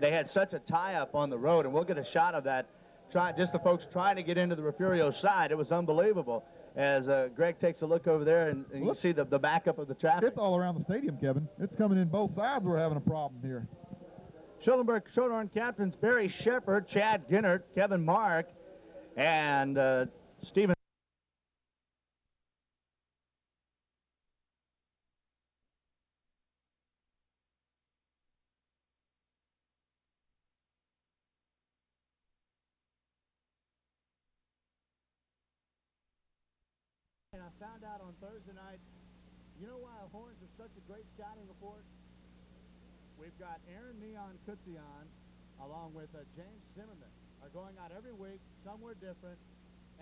they had such a tie-up on the road, and we'll get a shot of that. Just the folks trying to get into the Refugio side. It was unbelievable. As Greg takes a look over there, and you see the backup of the traffic. It's all around the stadium, Kevin. It's coming in both sides. We're having a problem here. Schulenburg Shorthorn captains Barry Shepard, Chad Ginnert, Kevin Mark, and Stephen. And I found out on Thursday night, you know why Horns is such a great scouting report? We've got Aaron Neon Kutzian along with James Zimmerman are going out every week somewhere different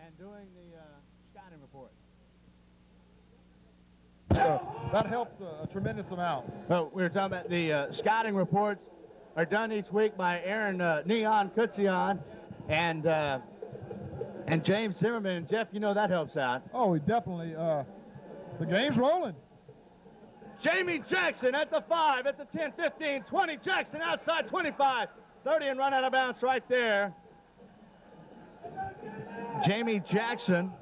and doing the scouting report. That helps a tremendous amount. So we were talking about the scouting reports are done each week by Aaron Neon Kutzian and James Zimmerman. And Jeff, you know that helps out. Oh, we definitely. The game's rolling. Jamie Jackson at the 5, at the 10, 15, 20. Jackson outside 25, 30, and run out of bounds right there. Jamie Jackson.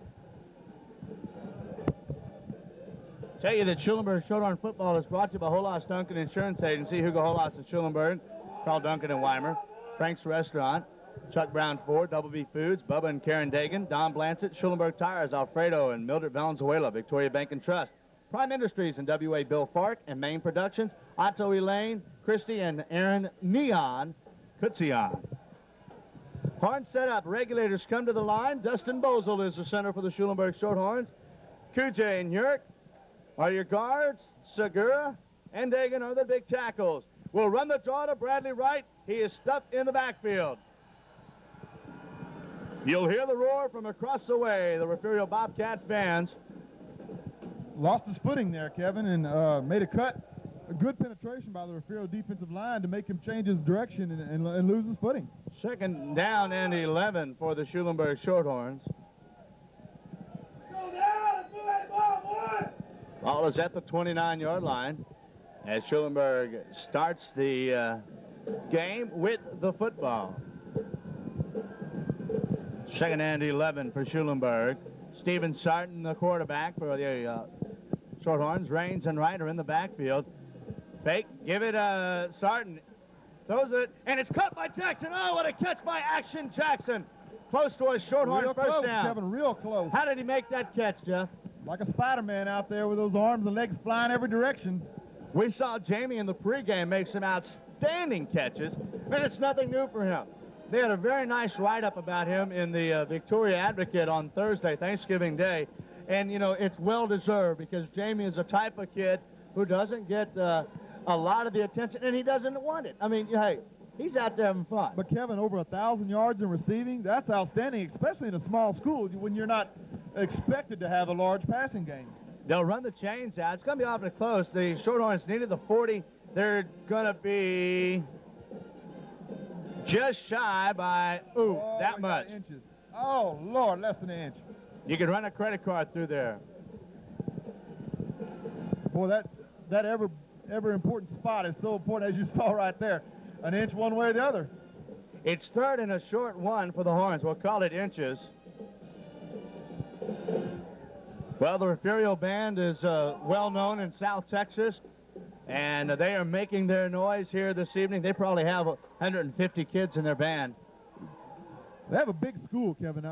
Tell you that Schulenburg Shorthorn football is brought to you by Holas Duncan Insurance Agency, Hugo Holas in Schulenburg, Carl Duncan in Weimer, Frank's Restaurant, Chuck Brown Ford, Double B Foods, Bubba and Karen Dagan, Don Blancett, Schulenburg Tires, Alfredo and Mildred Valenzuela, Victoria Bank and Trust, Prime Industries and W.A. Bill Fark, and Main Productions, Otto Elaine, Christy and Aaron Neon Kutzian. Horn set up. Regulators come to the line. Dustin Bozel is the center for the Schulenburg Shorthorns. Kujay and Yerk are your guards. Segura and Dagan are the big tackles. We'll run the draw to Bradley Wright. He is stuffed in the backfield. You'll hear the roar from across the way, the Refugio Bobcats fans. Lost his footing there, Kevin, and made a cut. A good penetration by the Refugio defensive line to make him change his direction and lose his footing. Second down and 11 for the Schulenburg Shorthorns. Ball is at the 29-yard line as Schulenburg starts the game with the football. Second and 11 for Schulenburg. Stephen Sarton, the quarterback for the Shorthorns. Raines and Wright are in the backfield. Fake, give it Sarton. Throws it, and it's caught by Jackson. Oh, what a catch by Action Jackson. Close to a Shorthorn first down. Kevin, real close. How did he make that catch, Jeff? Like a Spider-Man out there with those arms and legs flying every direction. We saw Jamie in the pregame make some outstanding catches, and it's nothing new for him. They had a very nice write-up about him in the Victoria Advocate on Thursday, Thanksgiving Day. And, you know, it's well-deserved because Jamie is a type of kid who doesn't get a lot of the attention, and he doesn't want it. I mean, hey, he's out there having fun. But, Kevin, over 1,000 yards in receiving, that's outstanding, especially in a small school when you're not expected to have a large passing game. They'll run the chains out. It's going to be awfully close. The Shorthorns needed the 40. They're going to be just shy by, that much. Inches. Oh, Lord, less than an inch. You can run a credit card through there. Boy, that ever important spot is so important, as you saw right there. An inch one way or the other. It's third and a short one for the Horns. We'll call it inches. Well, the Refugio Band is well known in South Texas, and they are making their noise here this evening. They probably have 150 kids in their band. They have a big school, Kevin.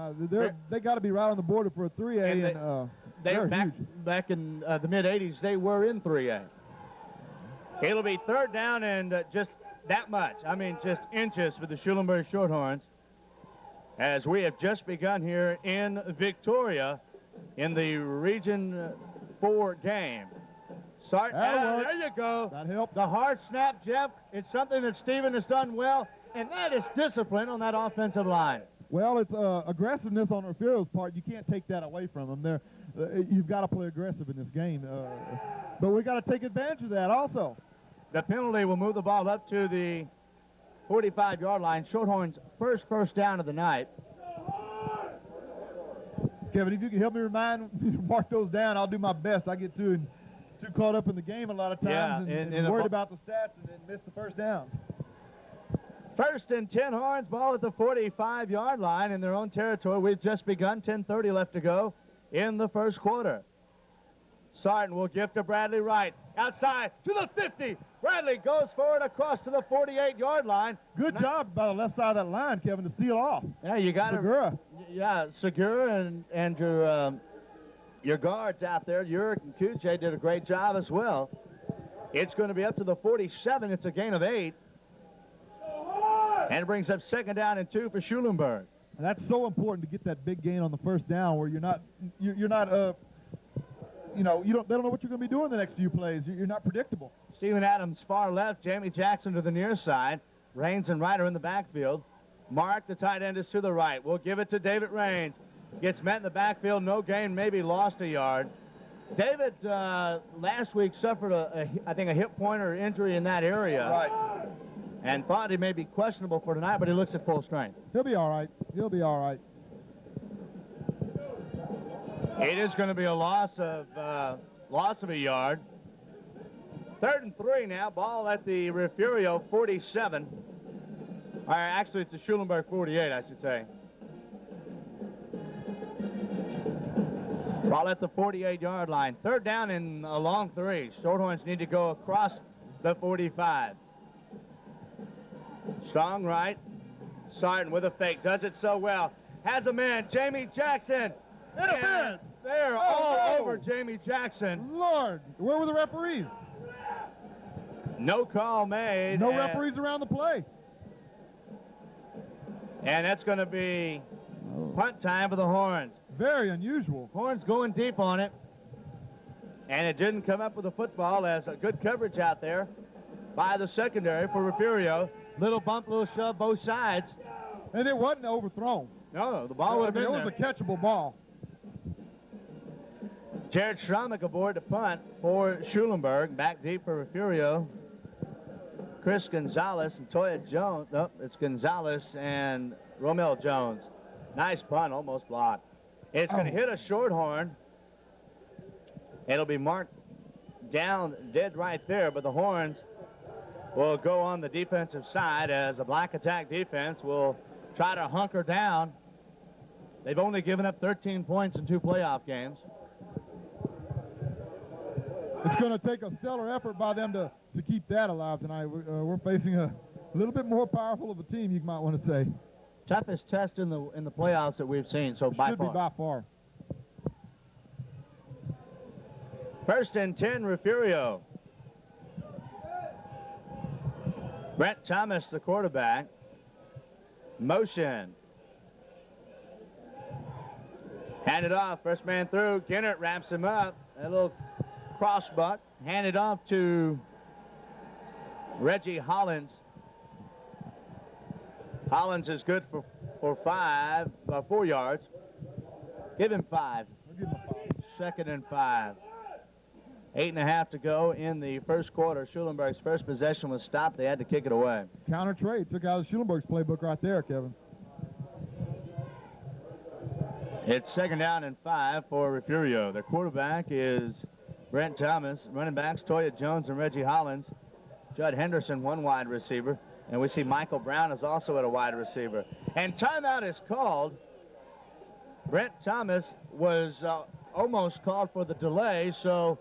They got to be right on the border for a 3A, and back in the mid-'80s, they were in 3A. It'll be third down and just that much. I mean, just inches for the Schulenburg Shorthorns, as we have just begun here in Victoria in the Region 4 game. There you go. That helped. The hard snap, Jeff. It's something that Stephen has done well, and that is discipline on that offensive line. Well, it's aggressiveness on Refugio's part. You can't take that away from them. You've got to play aggressive in this game. But we got to take advantage of that also. The penalty will move the ball up to the 45-yard line. Shorthorns' first down of the night. Kevin, if you can help me mark those down, I'll do my best. I get too caught up in the game a lot of times and worried about the stats and miss the first downs. First and 10 Horns, ball at the 45-yard line in their own territory. We've just begun, 10:30 left to go in the first quarter. Sarton will give to Bradley Wright. Outside to the 50. Bradley goes forward across to the 48-yard line. Good job by the left side of that line, Kevin, to seal off. Yeah, you got Segura. Yeah, Segura and your guards out there, Uric and Kuche, did a great job as well. It's going to be up to the 47. It's a gain of 8. And it brings up second down and 2 for Schulenburg. And that's so important to get that big gain on the first down where you're not they don't know what you're going to be doing the next few plays. You're not predictable. Steven Adams far left, Jamie Jackson to the near side. Raines and Ryder in the backfield. Mark, the tight end, is to the right. We'll give it to David Raines. Gets met in the backfield, no gain, maybe lost a yard. David last week suffered I think a hip pointer injury in that area. Right. And thought he may be questionable for tonight, but he looks at full strength. He'll be all right. He'll be all right. It is going to be a loss of a yard. 3rd and 3 now. Ball at the Refugio 47. Or actually, it's the Schulenburg 48, I should say. Ball at the 48-yard line. 3rd down and a long 3. Shorthorns need to go across the 45. Strong right. Sarton with a fake. Does it so well. Has a man. Jamie Jackson. And they're all over Jamie Jackson. Lord, where were the referees? No call made. No referees around the play. And that's going to be punt time for the Horns. Very unusual. Horns going deep on it. And it didn't come up with the football as a good coverage out there by the secondary for Refugio. Little bump, little shove, both sides. And it wasn't overthrown. No, the ball would have been there. It was a catchable ball. Jared Schramek aboard to punt for Schulenburg. Back deep for Refugio. Chris Gonzalez and Toya Jones. No, it's Gonzalez and Romel Jones. Nice punt, almost blocked. It's going to hit a Shorthorn. It'll be marked down dead right there, but the Horns will go on the defensive side as the black attack defense will try to hunker down. They've only given up 13 points in 2 playoff games. It's going to take a stellar effort by them to keep that alive tonight. We're facing a little bit more powerful of a team, you might want to say. Toughest test in the playoffs that we've seen, so by far. Should be by far. 1st and 10, Refugio. Brent Thomas, the quarterback. Motion. Handed off, first man through. Kennert wraps him up. A little crossbuck. Handed off to Reggie Hollins. Hollins is good for 4 yards. Give him 5. We'll give him a 5. 2nd and 5. 8.5 to go in the first quarter. Schulenburg's first possession was stopped. They had to kick it away. Counter trade. Took out of Schulenburg's playbook right there, Kevin. It's 2nd down and 5 for Refugio. Their quarterback is Brent Thomas. Running backs, Toya Jones and Reggie Hollins. Judd Henderson, one wide receiver. And we see Michael Brown is also at a wide receiver. And timeout is called. Brent Thomas was almost called for the delay, so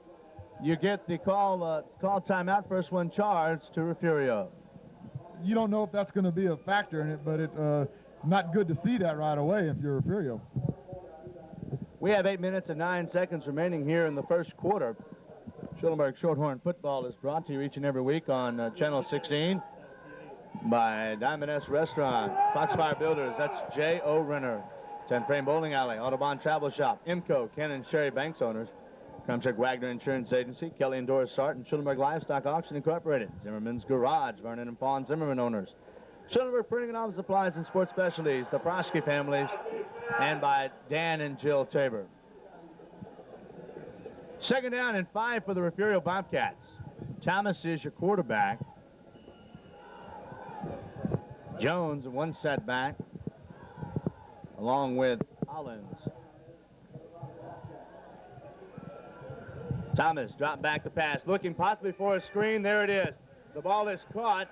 you get the call timeout, first one charged to Refugio. You don't know if that's going to be a factor in it, but it's not good to see that right away if you're Refugio. We have 8 minutes and 9 seconds remaining here in the first quarter. Schulenburg Shorthorn football is brought to you each and every week on Channel 16 by Diamond S Restaurant, Foxfire Builders, that's J.O. Renner, 10 Frame Bowling Alley, Autobahn Travel Shop, IMCO, Ken and Sherry Banks owners, Krumchuk Wagner Insurance Agency, Kelly and Doris Sarton, Schulenburg Livestock Auction Incorporated, Zimmerman's Garage, Vernon and Fawn Zimmerman owners, Schulenburg Printing and Office Supplies and Sports Specialties, the Prosky families, and by Dan and Jill Tabor. 2nd down and 5 for the Refugio Bobcats. Thomas is your quarterback. Jones, one setback, along with Hollins. Thomas dropped back to pass, looking possibly for a screen. There it is. The ball is caught,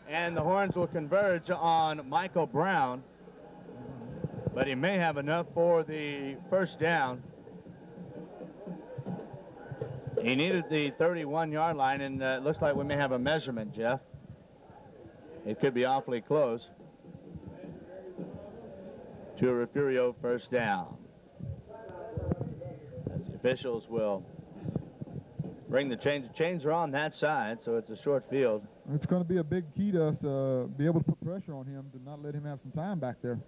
And the Horns will converge on Michael Brown, but he may have enough for the first down. He needed the 31-yard line, and it looks like we may have a measurement, Jeff. It could be awfully close to a Refugio first down. As the officials will bring the chains. The chains are on that side, so it's a short field. It's going to be a big key to us to be able to put pressure on him, to not let him have some time back there.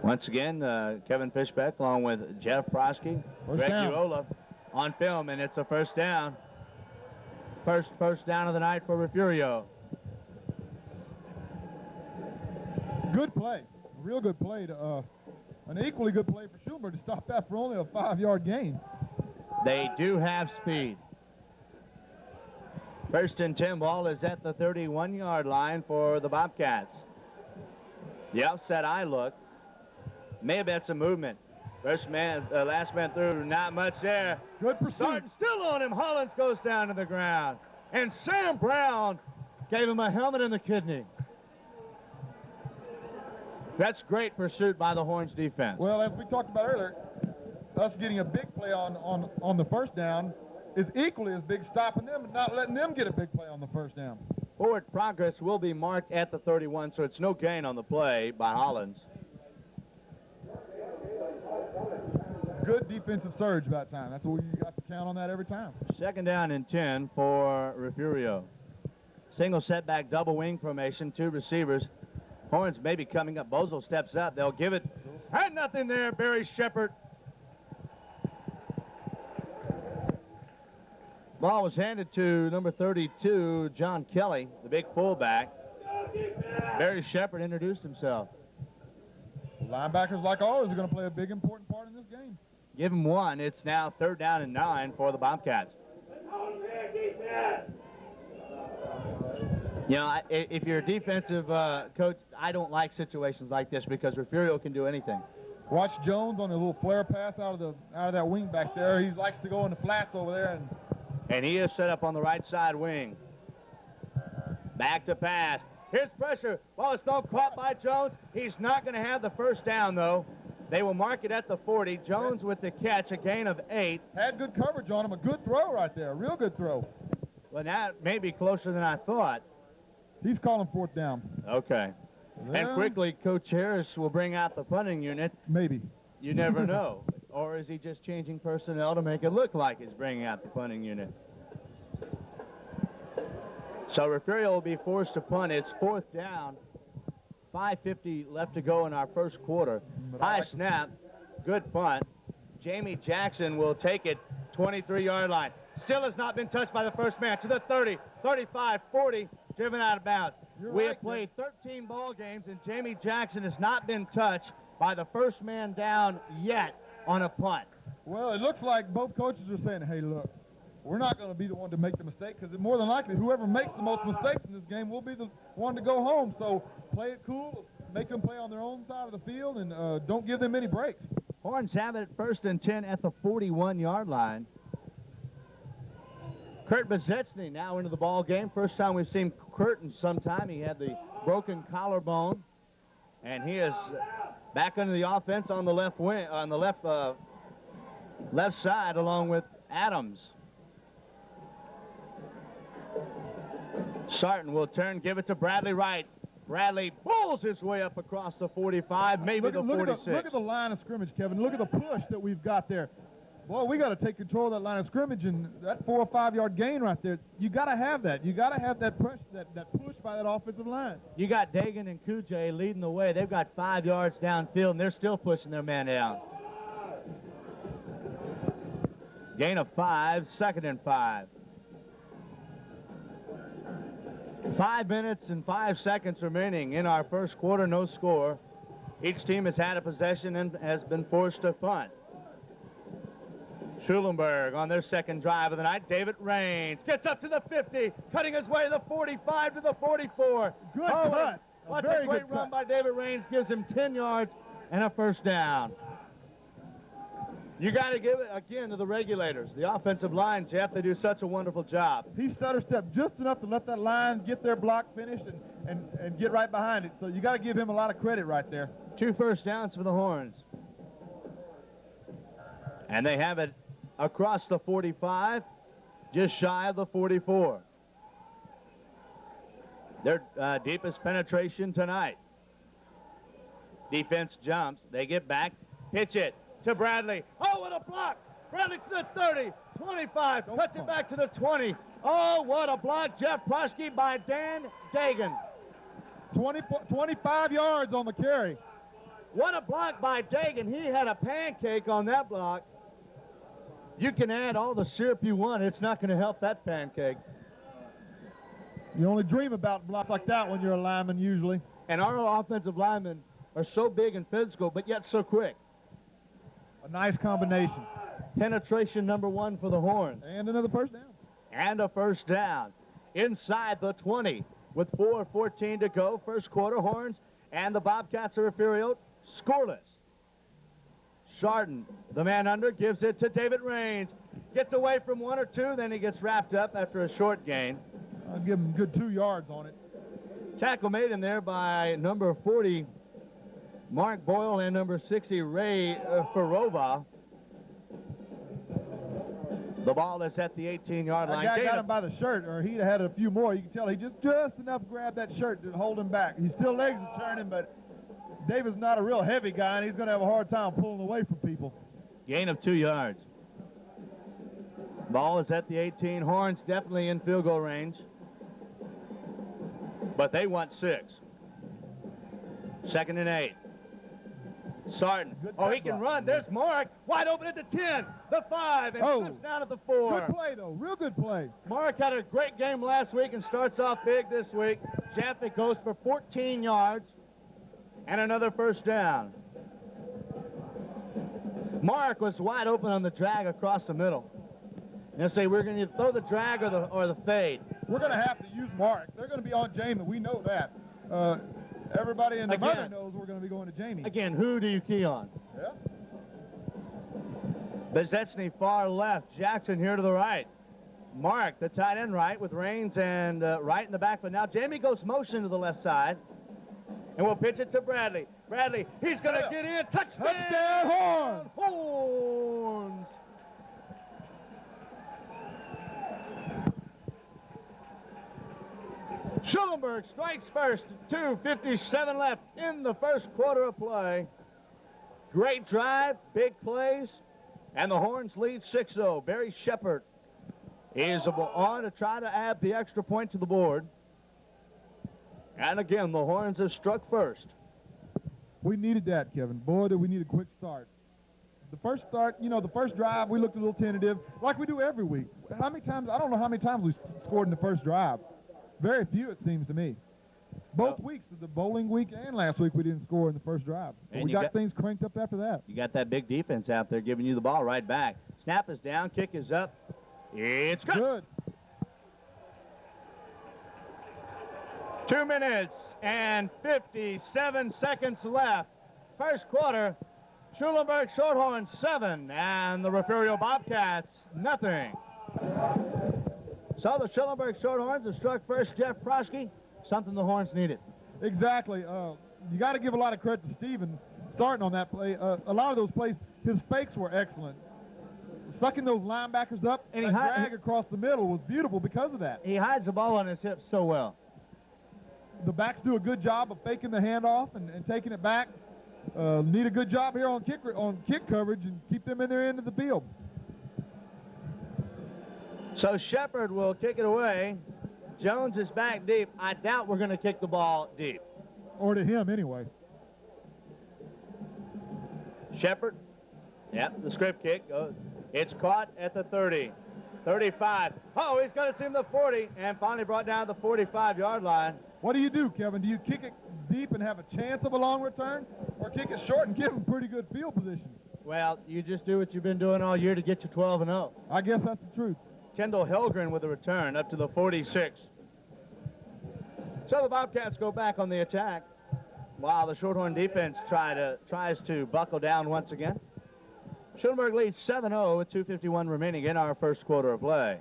Once again, Kevin Fishbeck along with Jeff Prosky, Greg Uola on film, and it's a first down. First down of the night for Refugio. Good play, real good play. An equally good play for Schulenburg to stop that for only a 5-yard gain. They do have speed. First and 10 ball is at the 31-yard line for the Bobcats. The offset eye look. May have had some movement. Last man through, not much there. Good pursuit. Sarton still on him. Hollins goes down to the ground. And Sam Brown gave him a helmet in the kidney. That's great pursuit by the Horns defense. Well, as we talked about earlier, us getting a big play on the first down is equally as big stopping them and not letting them get a big play on the first down. Forward progress will be marked at the 31, so it's no gain on the play by Hollins. Good defensive surge that time. That's what you got to count on that every time. Second down and 10 for Refugio. Single setback double wing formation, 2 receivers. Horns may be coming up. Bozo steps up. They'll give it. Had nothing there. Barry Shepard. Ball was handed to number 32, John Kelly, the big fullback. Barry Shepard introduced himself. Linebackers, like always, are going to play a big, important part in this game. Give him one. It's now 3rd down and 9 for the Bobcats. You know, if you're a defensive coach, I don't like situations like this because Refugio can do anything. Watch Jones on a little flare pass out of that wing back there. He likes to go in the flats over there. And he is set up on the right side wing. Back to pass. Here's pressure. Ball is thrown, caught by Jones. He's not going to have the first down, though. They will mark it at the 40. Jones with the catch, a gain of 8. Had good coverage on him. A good throw right there. A real good throw. Well, that may be closer than I thought. He's calling 4th down. Okay. Yeah. And quickly, Coach Harris will bring out the punting unit. Maybe. You never know. Or is he just changing personnel to make it look like he's bringing out the punting unit? So Refugio will be forced to punt. It's 4th down. 5:50 left to go in our first quarter. High snap. Good punt. Jamie Jackson will take it 23-yard line. Still has not been touched by the first man. To the 30, 35, 40, driven out of bounds. We have played 13 ball games, and Jamie Jackson has not been touched by the first man down yet on a punt. Well, it looks like both coaches are saying, hey, look, we're not going to be the one to make the mistake because more than likely whoever makes the most mistakes in this game will be the one to go home. So play it cool, make them play on their own side of the field, and don't give them any breaks. Horns have it at 1st and 10 at the 41-yard line. Kurt Bezetsny now into the ball game. First time we've seen Kurt in some time. He had the broken collarbone, and he is back under the offense on the left wing, on the left side, along with Adams. Sarton will turn, give it to Bradley Wright. Bradley pulls his way up across the 45, maybe the 46. Look at the line of scrimmage, Kevin. Look at the push that we've got there. Boy, we got to take control of that line of scrimmage, and that 4 or 5 yard gain right there, you got to have that. You got to have that push, that push by that offensive line. You got Dagan and Kujay leading the way. They've got 5 yards downfield, and they're still pushing their man down. Gain of 5, 2nd and 5. 5 minutes and 5 seconds remaining in our first quarter, no score. Each team has had a possession and has been forced to punt. Schulenburg on their second drive of the night. David Raines gets up to the 50, cutting his way to the 45 to the 44. Good cut. What a great run by David Raines gives him 10 yards and a first down. You got to give it, again, to the regulators. The offensive line, Jeff, they do such a wonderful job. He stutter stepped just enough to let that line get their block finished and get right behind it. So you got to give him a lot of credit right there. 2 first downs for the Horns. And they have it across the 45, just shy of the 44. Their deepest penetration tonight. Defense jumps. They get back. Pitch it to Bradley. Oh, what a block. Bradley to the 30, 25. Cuts it back to the 20. Oh, what a block. Jeff Prosky by Dan Dagan. 25 yards on the carry. What a block by Dagan. He had a pancake on that block. You can add all the syrup you want. It's not going to help that pancake. You only dream about blocks like that when you're a lineman usually. And our offensive linemen are so big and physical, but yet so quick. A nice combination. Penetration number 1 for the Horns. And another first down. And a first down. Inside the 20 with 4:14 to go. First quarter, Horns and the Bobcats of Refugio scoreless. Chardon, the man under, gives it to David Raines. Gets away from 1 or 2, then he gets wrapped up after a short gain. I'll give him a good 2 yards on it. Tackle made in there by number 40, Mark Boyle, and number 60, Ray Farova. The ball is at the 18-yard line. That guy got him by the shirt, or he'd have had a few more. You can tell he just enough grabbed that shirt to hold him back. He's still legs are turning, but David's not a real heavy guy, and he's going to have a hard time pulling away from people. Gain of 2 yards. Ball is at the 18. Horns definitely in field goal range, but they want 6. 2nd and 8. Sarton. Oh, he can run. There's Mark. Wide open at the 10, the 5, and slips down at the 4. Good play, though. Real good play. Mark had a great game last week and starts off big this week. Jeff, it goes for 14 yards and another first down. Mark was wide open on the drag across the middle. They'll say we're going to throw the drag or the fade. We're going to have to use Mark. They're going to be on Jamie. We know that. Everybody in the mother knows we're going to be going to Jamie. Again, who do you key on? Yeah. Bezetsny far left. Jackson here to the right. Mark, the tight end right, with Raines and right in the back. But now Jamie goes motion to the left side. And we'll pitch it to Bradley. Bradley, he's going to get in. Touchdown! Touchdown, Horns! Horns! Schulenburg strikes first. 2:57 left in the first quarter of play. Great drive, big plays, and the Horns lead 6-0. Barry Shepard is on to try to add the extra point to the board. And again, the Horns have struck first. We needed that, Kevin. Boy, did we need a quick start. The first start, the first drive, we looked a little tentative, like we do every week. How many times? I don't know how many times we scored in the first drive. Very few, it seems to me. Both weeks, the bowling week and last week, we didn't score in the first drive. But we got things cranked up after that. You got that big defense out there giving you the ball right back. Snap is down, kick is up. It's good. 2 minutes and 57 seconds left. First quarter, Schulenburg Shorthorns 7 and the Refugio Bobcats nothing. So the Schulenburg Shorthorns have struck first. Jeff Prosky, something the Horns needed. Exactly. You got to give a lot of credit to Steven Sarton on that play. A lot of those plays, his fakes were excellent. Sucking those linebackers up and drag across the middle was beautiful because of that. He hides the ball on his hips so well. The backs do a good job of faking the handoff and taking it back. Need a good job here on kick coverage and keep them in their end of the field. So Shepard will kick it away. Jones is back deep. I doubt we're going to kick the ball deep. Or to him, anyway. Shepard. Yep, the script kick. It's caught at the 30. 35. Oh, he's going to seam the 40 and finally brought down the 45-yard line. What do you do, Kevin? Do you kick it deep and have a chance of a long return, or kick it short and give him pretty good field position? Well, you just do what you've been doing all year to get you 12-0. I guess that's the truth. Kendall Helgren with a return up to the 46. So the Bobcats go back on the attack while the Shorthorn defense tries to buckle down once again. Schulenburg leads 7-0 with 2:51 remaining in our first quarter of play.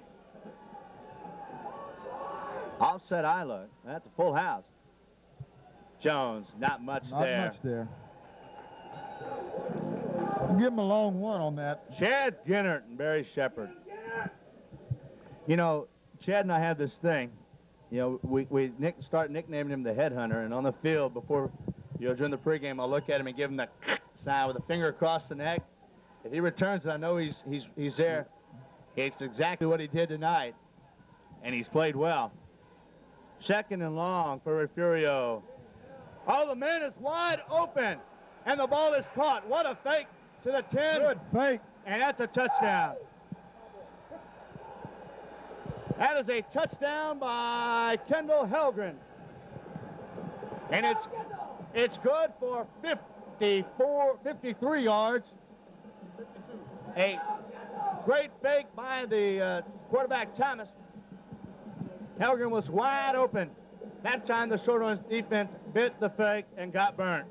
Offset eye look. That's a full house. Jones, not much there. Not much there. Give him a long one on that. Chad Ginnert and Barry Shepard. You know, Chad and I have this thing. You know, we start nicknaming him the headhunter, and on the field before, during the pregame, I'll look at him and give him that sign with a finger across the neck. If he returns it, I know he's there. It's exactly what he did tonight, and he's played well. Second and long for Refugio. Oh, the man is wide open, and the ball is caught. What a fake to the 10. Good fake. And that's a touchdown. That is a touchdown by Kendall Helgren. And it's good for 53 yards. A great fake by the quarterback, Thomas. Helgren was wide open. That time the Shorthorns defense bit the fake and got burnt.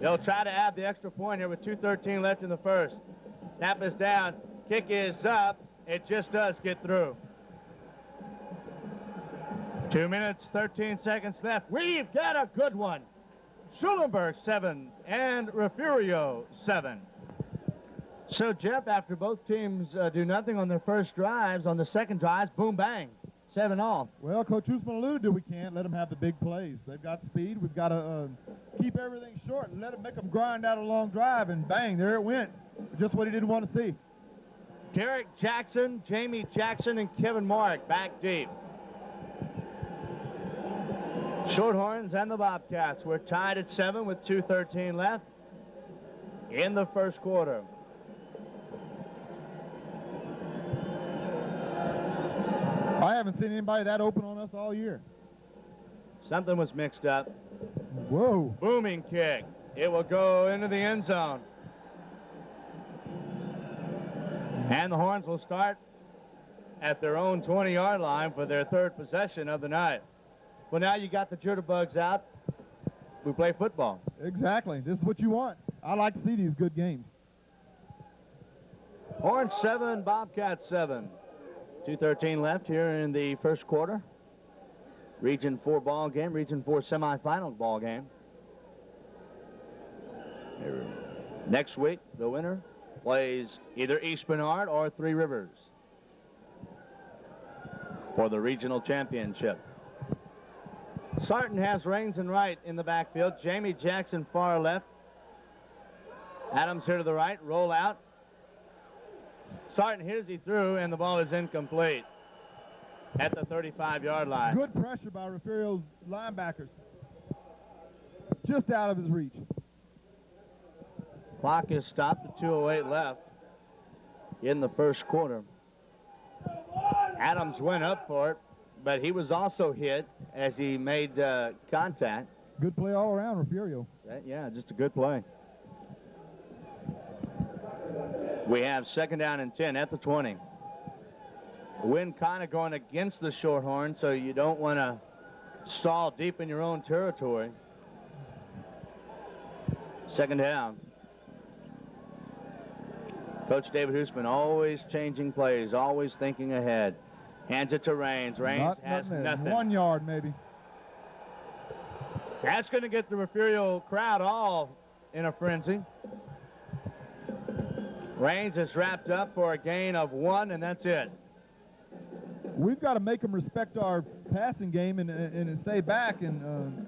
They'll try to add the extra point here with 2:13 left in the first. Snap is down. Kick is up. It just does get through. 2 minutes, 13 seconds left. We've got a good one. Schulenburg 7 and Refugio 7. So, Jeff, after both teams do nothing on their first drives, on the second drives, boom, bang, 7-all. Well, Coach Usman alluded to we can't let them have the big plays. They've got speed. We've got to keep everything short and make them grind out a long drive, and bang, there it went. Just what he didn't want to see. Derek Jackson, Jamie Jackson, and Kevin Mark back deep. Shorthorns and the Bobcats were tied at 7 with 2:13 left in the first quarter. I haven't seen anybody that open on us all year. Something was mixed up. Whoa. Booming kick. It will go into the end zone. And the Horns will start at their own 20-yard line for their third possession of the night. Well, now you got the jitterbugs out. We play football. Exactly. This is what you want. I like to see these good games. Horns 7, Bobcats 7. 2:13 left here in the first quarter. Region 4 ball game, Region 4 semifinal ball game. Next week, the winner plays either East Bernard or Three Rivers for the regional championship. Sarton has Rains and right in the backfield. Jamie Jackson far left. Adams here to the right. Roll out. Sarton hears he threw, and the ball is incomplete at the 35-yard line. Good pressure by Refugio's linebackers. Just out of his reach. Clock is stopped at 2:08 left in the first quarter. Adams went up for it, but he was also hit as he made contact. Good play all around, Refugio. Yeah, just a good play. We have second down and 10 at the 20. Wind kind of going against the Shorthorns, so you don't want to stall deep in your own territory. Second down. Coach David Hoosman always changing plays, always thinking ahead. Hands it to Rains. Rains has nothing. 1 yard, maybe. That's going to get the Refugio crowd all in a frenzy. Rains is wrapped up for a gain of 1, and that's it. We've got to make them respect our passing game and stay back and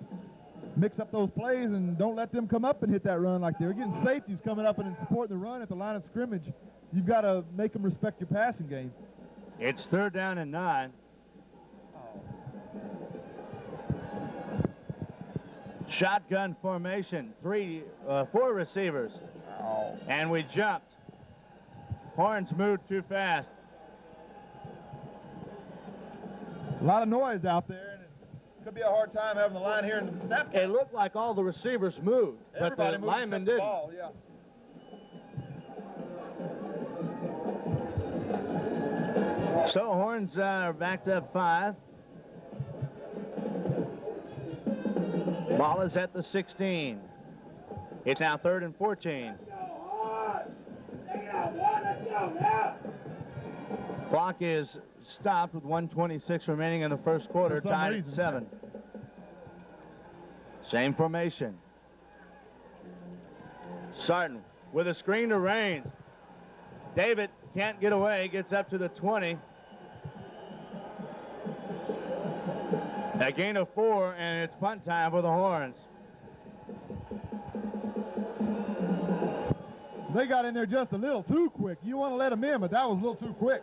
mix up those plays and don't let them come up and hit that run like they're getting safeties coming up and supporting the run at the line of scrimmage. You've got to make them respect your passing game. It's third down and 9. Shotgun formation, 4 receivers. And we jumped. Horns moved too fast. A lot of noise out there, and it could be a hard time having the line here in the snap. It looked like all the receivers moved, but the linemen didn't. Ball, yeah. So Horns are backed up 5. Ball is at the 16. It's now 3rd and 14. Clock is stopped with 1:26 remaining in the first quarter, For some tied reason. at 7. Same formation. Sarton with a screen to Raines. David can't get away, gets up to the 20. A gain of 4, and it's punt time for the Horns. They got in there just a little too quick. You want to let them in, but that was a little too quick.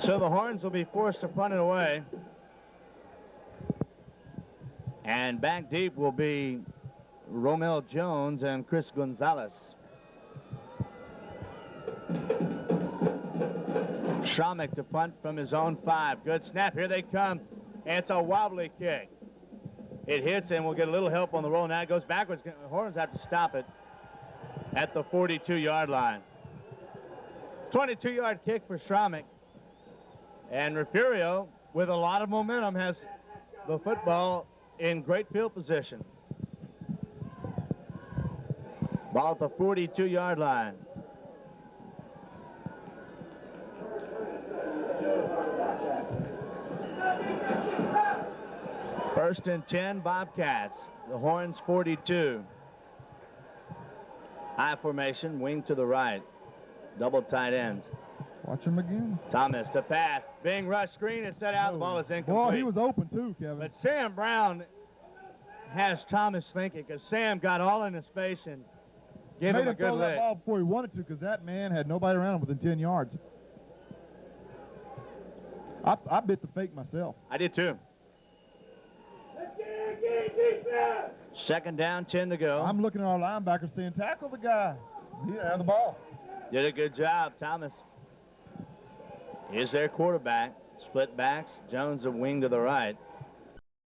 So the Horns will be forced to punt it away. And back deep will be Romel Jones and Chris Gonzalez. Schramek to punt from his own 5. Good snap. Here they come. And it's a wobbly kick. It hits and we'll get a little help on the roll. Now it goes backwards. The Horns have to stop it at the 42-yard line. 22-yard kick for Schramek. And Refugio, with a lot of momentum, has the football in great field position. Ball at the 42-yard line. First and 10, Bobcats. The Horns 42. High formation, wing to the right. Double tight ends. Watch him again. Thomas to pass. Being rushed, screen is set out. The ball is incomplete. Boy, he was open too, Kevin. But Sam Brown has Thomas thinking, because Sam got all in his face and gave him a good throw that lick. ball before he wanted to, because that man had nobody around him within 10 yards. I bit the fake myself. I did too. Second down, 10 to go. I'm looking at our linebackers saying, tackle the guy. He didn't have the ball. Did a good job, Thomas. Is their quarterback. Split backs. Jones a wing to the right.